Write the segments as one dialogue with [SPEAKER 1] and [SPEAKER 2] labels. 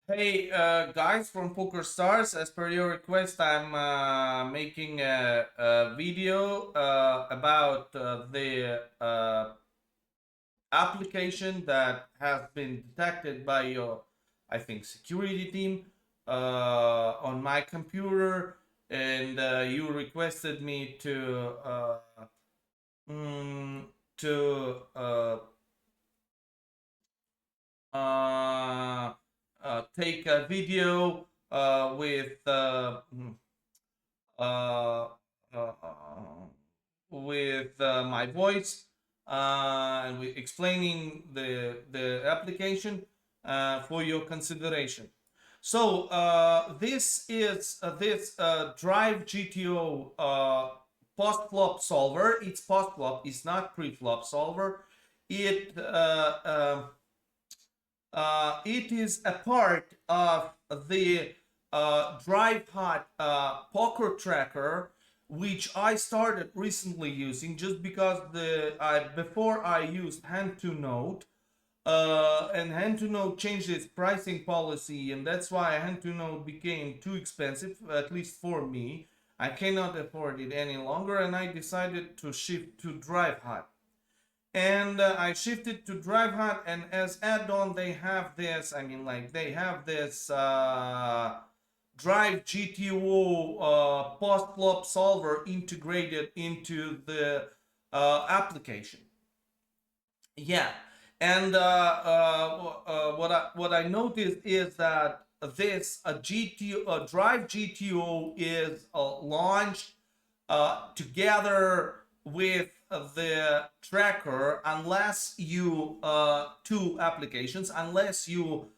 [SPEAKER 1] Hey, guys from Poker Stars, as per your request, I'm making a video about the application that has been detected by your, I think, security team on my computer, and you requested me mm, to take a video uh, uh, my voice and explaining the application for your consideration. So this Drive GTO post flop solver. It's post flop. It's not pre flop solver. It it is a part of the Drive Hot poker tracker, which I started recently using just because before I used Hand to Note, and Hand to Note changed its pricing policy, and that's why Hand to Note became too expensive, at least for me. I cannot afford it any longer, and I decided to shift to Drive Hot, and I shifted to Drive Hut, and as add-on they have this. I mean, like they have this Drive GTO post flop solver integrated into the application. Yeah, and what I noticed is that this GTO Drive GTO is launched together with the tracker, unless you two applications, unless you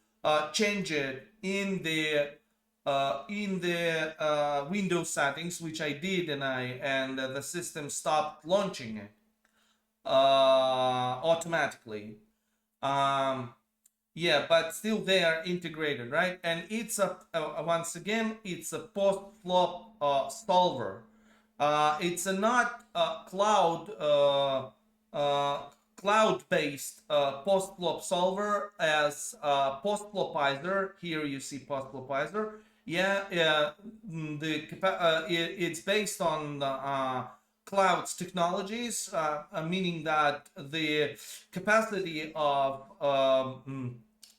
[SPEAKER 1] change it in the Windows settings, which I did, and the system stopped launching it automatically. Um, yeah, but still they are integrated, right? And it's once again, it's a post flop solver. It's a not uh, cloud based post flop solver as post flopizer. Here you see post flopizer. Yeah, it's based on the clouds technologies, meaning that the capacity of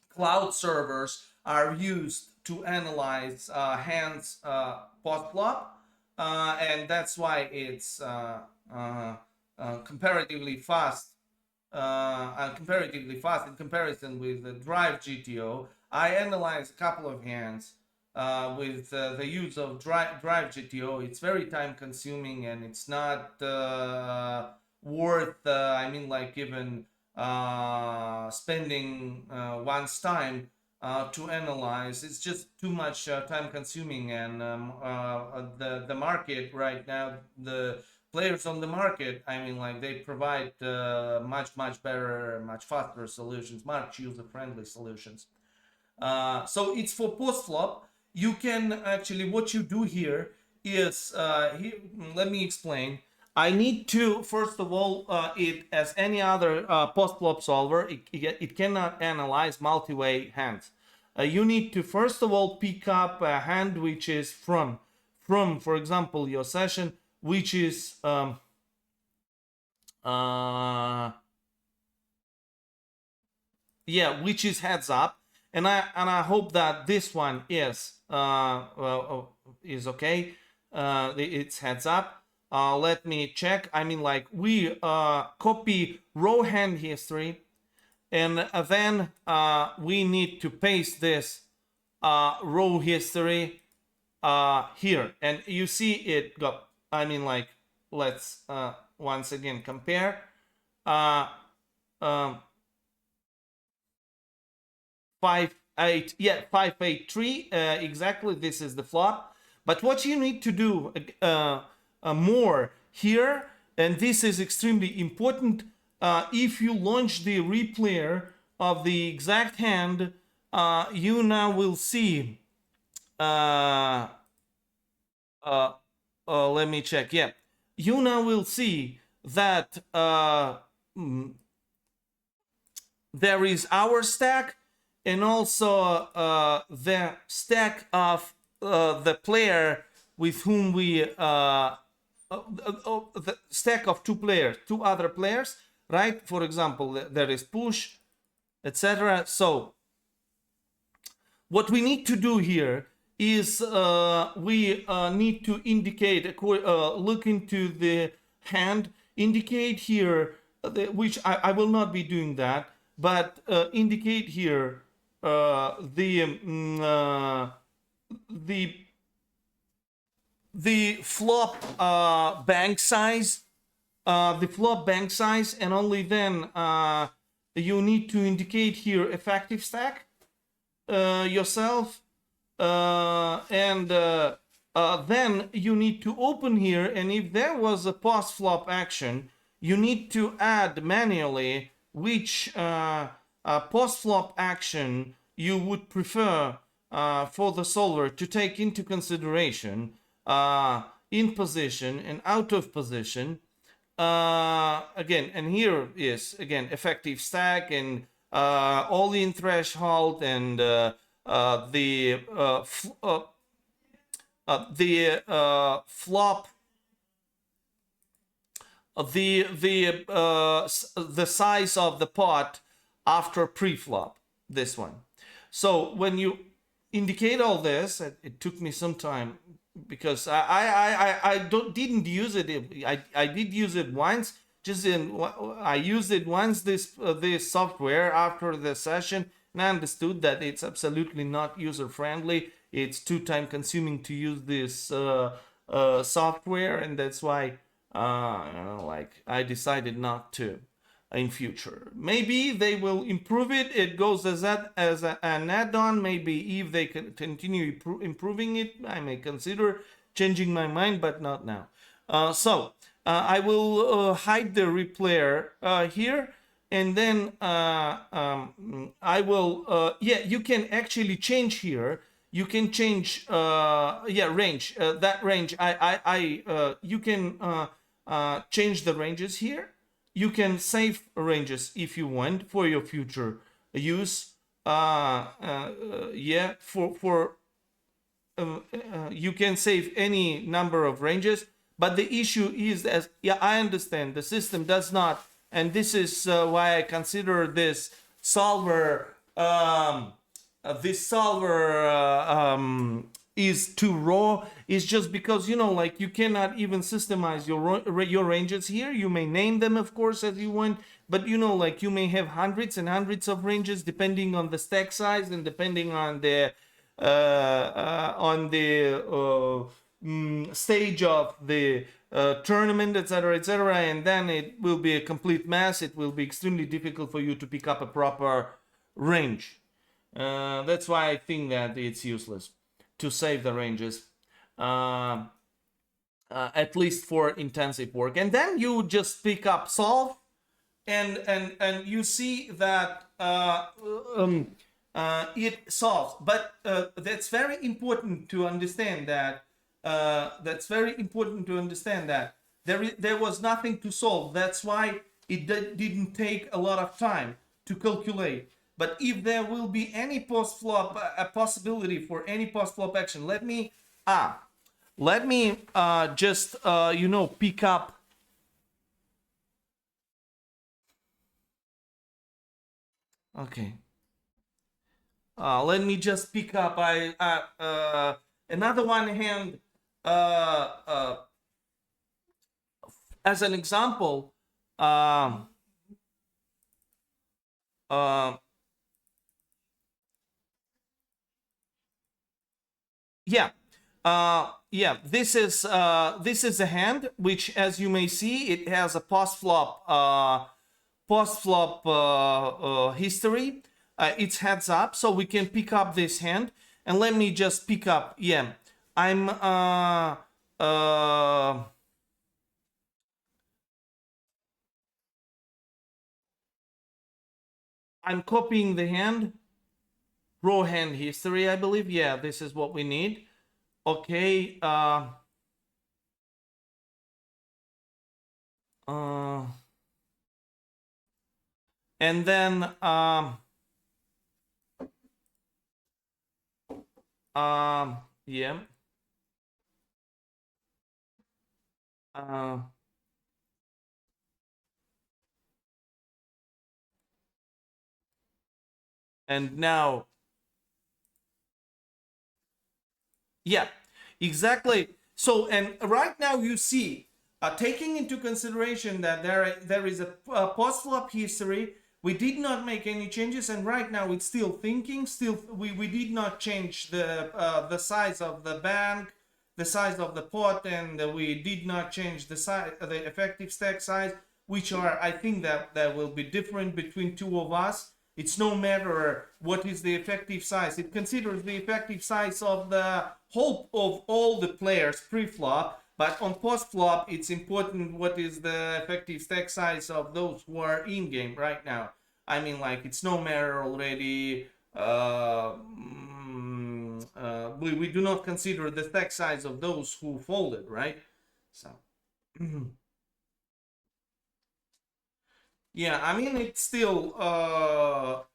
[SPEAKER 1] cloud servers are used to analyze hands post flop, and that's why it's uh, comparatively fast. Comparatively fast in comparison with the Drive GTO. I analyzed a couple of hands with the use of Drive GTO. It's very time consuming, and it's not worth, I mean, like, even spending one's time to analyze. It's just too much time consuming, and the market right now, the players on the market, I mean, like, they provide much better, much faster solutions, much user friendly solutions. So it's for post flop. You can actually, what you do here is here, let me explain. I need to, first of all, it as any other post flop solver, it cannot analyze multi-way hands. You need to first of all pick up a hand which is from, for example, your session, which is uh, yeah, which is heads up, and I hope that this one is okay. It's heads up. Let me check. I mean, like, we copy row hand history, and then we need to paste this row history here, and you see it got. I mean, like, let's once again compare. Uh, um, 5-8, yeah, 5-8-3, exactly. This is the flop, but what you need to do more here, and this is extremely important, if you launch the replayer of the exact hand, you now will see uh, uh, let me check. Yeah, you now will see that there is our stack, and also the stack of the player with whom we the stack of two other players, right? For example, there is push, etc. So what we need to do here is we need to indicate, look into the hand, indicate here, which I will not be doing that, but indicate here the flop bank size, and only then you need to indicate here effective stack yourself, and then you need to open here, and if there was a post flop action, you need to add manually which post flop action you would prefer for the solver to take into consideration in position and out of position. Again, and here is again effective stack and all-in threshold and the flop, the size of the pot after pre-flop, this one. So when you indicate all this, it took me some time because I didn't use it. I did use it once. I used it once, this software, after the session, and I understood that it's absolutely not user friendly. It's too time consuming to use this software, and that's why I decided not to in future. Maybe they will improve it. It goes as an add-on. Maybe if they can continue improving it, I may consider changing my mind, but not now. I will hide the replayer here, and then I will you can actually change here. You can change range, that range. You can change the ranges here. You can save ranges if you want for your future use. You can save any number of ranges, but the issue is, as I understand, the system does not, and this is why I consider this solver is too raw, is just because you cannot even systemize your ranges here. You may name them, of course, as you want, but you may have hundreds and hundreds of ranges depending on the stack size and depending on the stage of the tournament, etc., and then it will be a complete mess. It will be extremely difficult for you to pick up a proper range. That's why I think that it's useless to save the ranges, at least for intensive work. And then you just pick up solve, and you see that it solves. But that's very important to understand that. There was nothing to solve. That's why it didn't take a lot of time to calculate. But if there will be any post-flop, a possibility for any post-flop action, let me just pick up. Okay. Let me just pick up another one hand as an example. This is a hand which, as you may see, it has a post flop history. It's heads up, so we can pick up this hand, and let me just pick up. I'm copying the hand, raw hand history, I believe. Yeah, this is what we need. Okay. And then Yeah. Uh, and now, yeah, exactly. So, and right now you see, taking into consideration that there is a post-flop history, we did not make any changes, and right now it's still thinking. Still, we did not change the size of the bank, the size of the pot, and we did not change the size, the effective stack size, which are, I think that will be different between two of us. It's no matter what is the effective size. It considers the effective size of the whole of all the players pre-flop, but on post-flop, it's important what is the effective stack size of those who are in game right now. I mean, like, it's no matter already. We do not consider the stack size of those who folded, right? So. Yeah, I mean, it still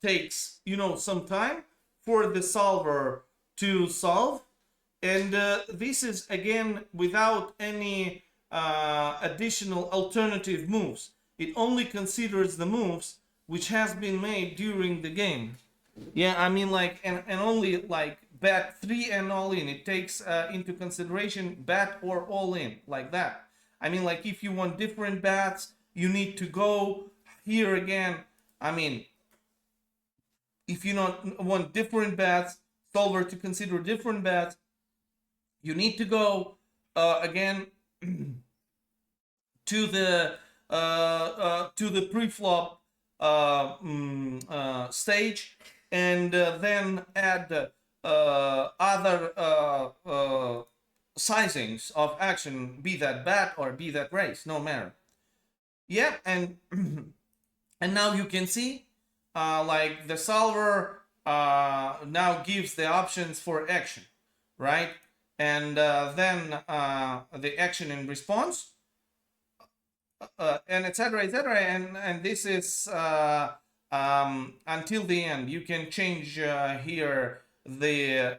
[SPEAKER 1] takes, some time for the solver to solve. And this is, again, without any additional alternative moves. It only considers the moves which has been made during the game. Yeah, I mean, like, and only like bet three and all in. It takes into consideration bet or all in, like that. I mean, like, if you want different bets, you need to go here again. I mean, if you not want different bets, solver to consider different bets, you need to go again to the pre-flop stage, and then add other sizings of action, be that bet or be that raise, no matter. Yeah, and and now you can see, like, the solver now gives the options for action, right? And then the action in response, and etc., etc., and this is until the end. You can change here the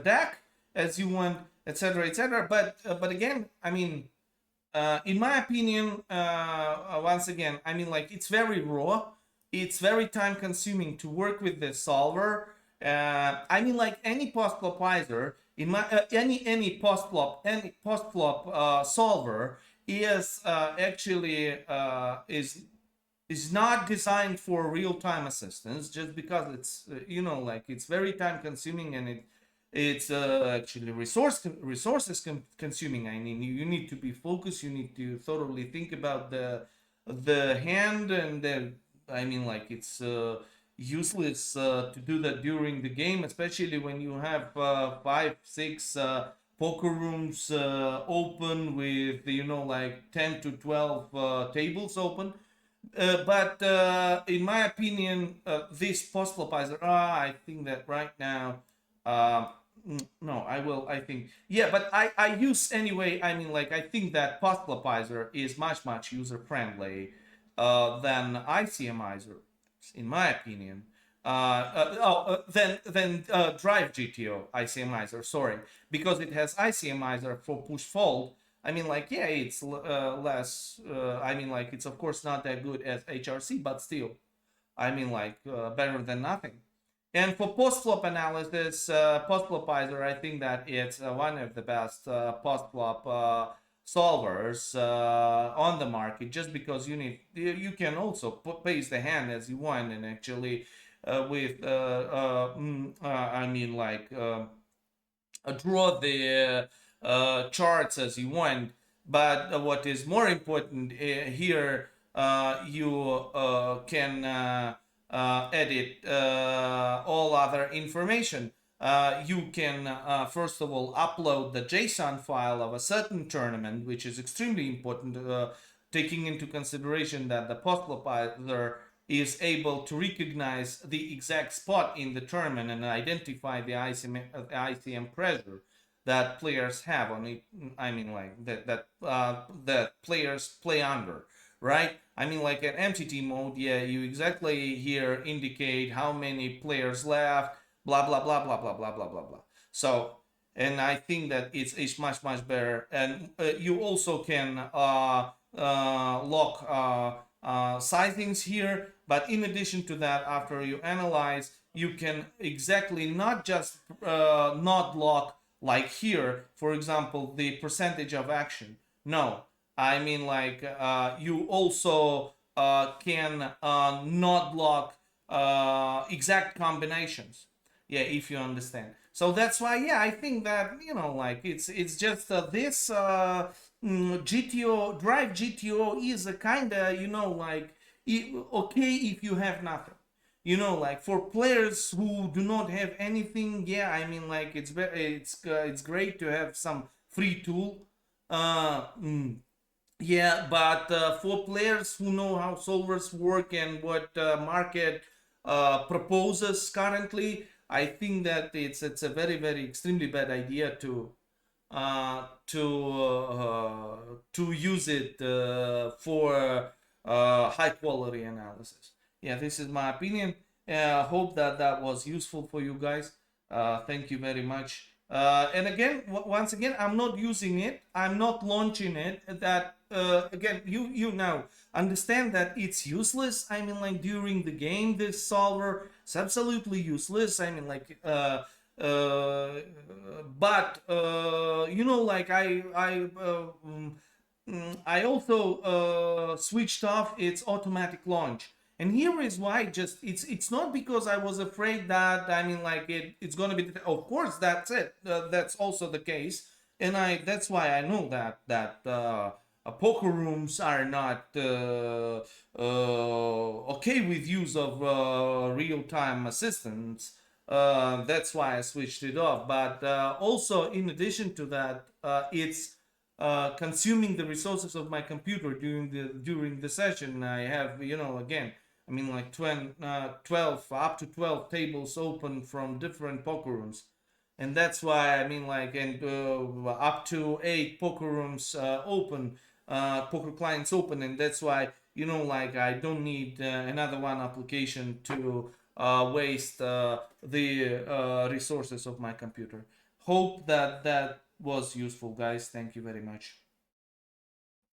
[SPEAKER 1] deck as you want, etc., etc. But again, I mean, in my opinion, once again, I mean, like, it's very raw. It's very time consuming to work with the solver. I mean, like, any post flopizer, in my any post flop solver is actually is not designed for real time assistance, just because it's like, it's very time consuming, and it's actually resources consuming. I mean, you need to be focused, you need to thoroughly think about the hand, and then, I mean, like, it's useless to do that during the game, especially when you have 5 6 poker rooms open with, like, 10 to 12 tables open. But in my opinion, this post flopizer, I think that right now, uh, no, I think, yeah, but I use anyway. I mean, like, I think that post flopizer is much user friendly than ICMizer, in my opinion. Then Drive GTO ICMizer, sorry, because it has ICMizer for push fold. I mean, like, yeah, it's less. I mean, like, it's of course not that good as HRC, but still, I mean, like, better than nothing. And for post-flop analysis, post-flopizer, I think that it's one of the best post-flop solvers on the market, just because you can also paste the hand as you want, and actually with I mean, like, draw the charts as you want. But what is more important here, you can edit all other information. You can, first of all, upload the JSON file of a certain tournament, which is extremely important, taking into consideration that the postlopizer is able to recognize the exact spot in the tournament and identify the ICM pressure that players have on it. I mean, like, that players play under, right? I mean, like, at MTT mode, yeah, you exactly here indicate how many players left, blah blah blah blah blah blah blah blah blah. So, and I think that it's much better. And you also can lock sizings here, but in addition to that, after you analyze, you can exactly not just not lock like here, for example, the percentage of action. No, I mean like you also can not lock exact combinations. Yeah, if you understand. So that's why, yeah, I think that, like it's just this GTO drive. GTO is a kind of, like okay if you have nothing. Like for players who do not have anything, yeah, I mean like it's great to have some free tool. Uh, mm, yeah, but for players who know how solvers work and what market proposes currently, I think that it's a very extremely bad idea to use it for high quality analysis. Yeah, this is my opinion. Hope that that was useful for you guys. Thank you very much. And again, once again, I'm not using it. I'm not launching it. That again, you now understand that it's useless. I mean, like during the game, this solver is absolutely useless. I mean, like but like I also switched off its automatic launch. And here is why. Just it's not because I was afraid that, I mean like it's gonna be, of course that's it, that's also the case. And I that's why I know that poker rooms are not okay with use of real-time assistance. That's why I switched it off. But also, in addition to that, it's consuming the resources of my computer during the session. I have, again, I mean like 12 up to 12 tables open from different poker rooms. And that's why, I mean like, and up to 8 poker rooms open, poker clients open. And that's why, like I don't need another one application to waste the resources of my computer. Hope that that was useful, guys. Thank you very much.